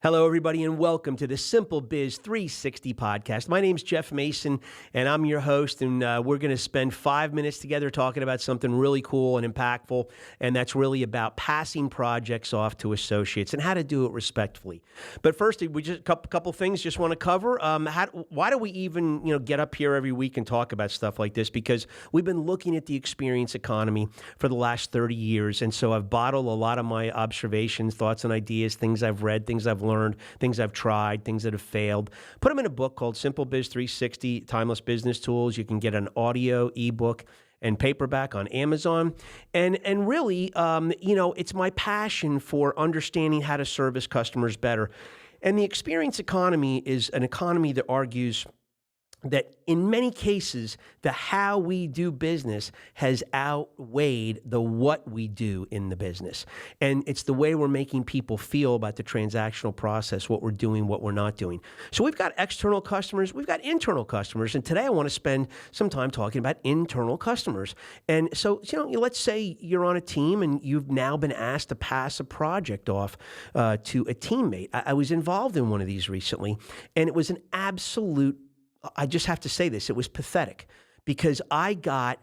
Hello, everybody, and welcome to the SimpleBiz360 podcast. My name's Jeff Mason, and I'm your host, and we're going to spend 5 minutes together talking about something really cool and impactful, and that's really about passing projects off to associates and how to do it respectfully. But first, we just a couple things just want to cover. Why do we even get up here every week and talk about stuff like this? Because we've been looking at the experience economy for the last 30 years, and so I've bottled a lot of my observations, thoughts, and ideas, things I've read, things I've learned, things I've tried, things that have failed. Put them in a book called SimpleBiz360, Timeless Business Tools. You can get an audio, ebook, and paperback on Amazon. And really, it's my passion for understanding how to service customers better. And the experience economy is an economy that argues that in many cases, the how we do business has outweighed the what we do in the business. And it's the way we're making people feel about the transactional process, what we're doing, what we're not doing. So we've got external customers, we've got internal customers, and today I want to spend some time talking about internal customers. And so, let's say you're on a team and you've now been asked to pass a project off to a teammate. I was involved in one of these recently, and it was an absolute, I just have to say this, it was pathetic because I got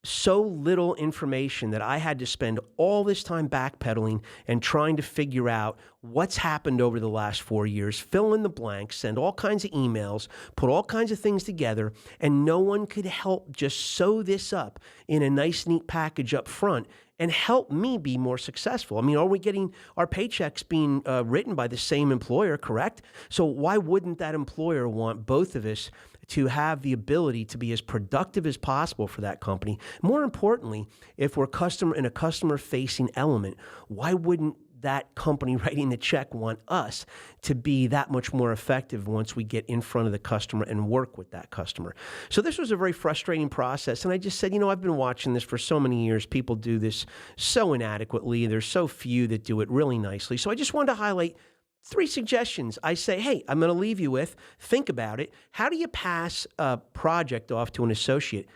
so little information that I had to spend all this time backpedaling and trying to figure out what's happened over the last 4 years, fill in the blanks, send all kinds of emails, put all kinds of things together, and no one could help just sew this up in a nice, neat package up front and help me be more successful. I mean, are we getting our paychecks being written by the same employer, correct? So why wouldn't that employer want both of us to have the ability to be as productive as possible for that company? More importantly, if we're in a customer-facing element, why wouldn't that company writing the check want us to be that much more effective once we get in front of the customer and work with that customer? So this was a very frustrating process. And I just said, I've been watching this for so many years. People do this so inadequately. There's so few that do it really nicely. So I just wanted to highlight 3 suggestions. I say, hey, I'm going to leave you with, think about it. How do you pass a project off to an associate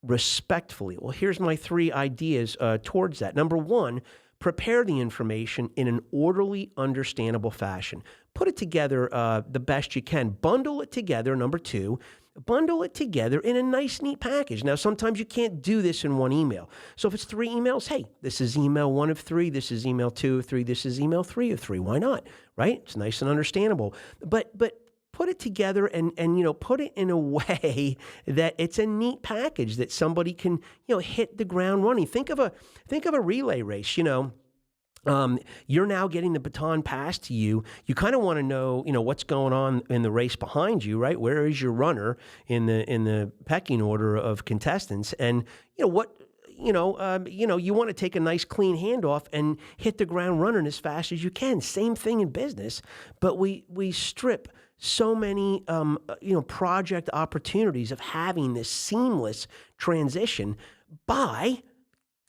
respectfully? Well, here's my 3 ideas towards that. Number 1, prepare the information in an orderly, understandable fashion. Put it together the best you can. Bundle it together, number 2. Bundle it together in a nice, neat package. Now, sometimes you can't do this in one email. So if it's 3 emails, hey, this is email 1 of 3, this is email 2 of 3, this is email 3 of 3. Why not, right? It's nice and understandable. But put it together and put it in a way that it's a neat package that somebody can hit the ground running. Think of a relay race. You're now getting the baton passed to you. You kind of want to know what's going on in the race behind you, right? Where is your runner in the pecking order of contestants? And you want to take a nice clean handoff and hit the ground running as fast as you can. Same thing in business, but we strip so many project opportunities of having this seamless transition by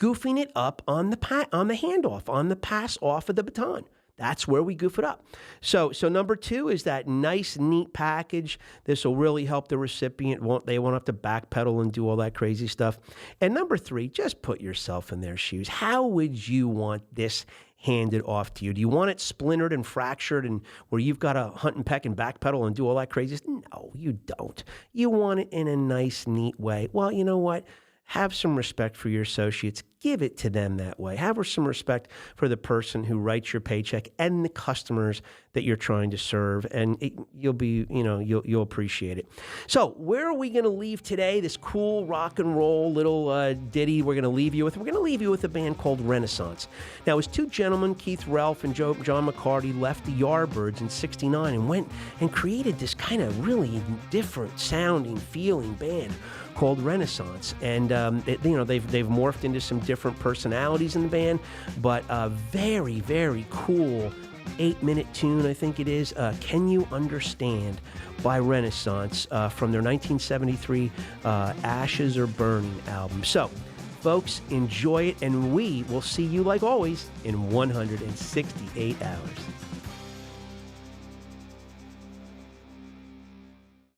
goofing it up on the handoff, on the pass off of the baton. That's where we goof it up. So number 2 is that nice, neat package. This will really help the recipient. They won't have to backpedal and do all that crazy stuff. And number 3, just put yourself in their shoes. How would you want this handed off to you? Do you want it splintered and fractured and where you've got to hunt and peck and backpedal and do all that crazy stuff? No, you don't. You want it in a nice, neat way. Well, you know what? Have some respect for your associates. Give it to them that way. Have some respect for the person who writes your paycheck and the customers that you're trying to serve, and you'll appreciate it. So, where are we going to leave today? This cool rock and roll little ditty we're going to leave you with. We're going to leave you with a band called Renaissance. Now, as 2 gentlemen, Keith Relf and John McCarty, left the Yardbirds in '69 and went and created this kind of really different sounding, feeling band called Renaissance, and they've morphed into some different personalities in the band, but a very, very cool 8-minute tune, I think it is, Can You Understand by Renaissance from their 1973 Ashes Are Burning album. So, folks, enjoy it, and we will see you, like always, in 168 hours.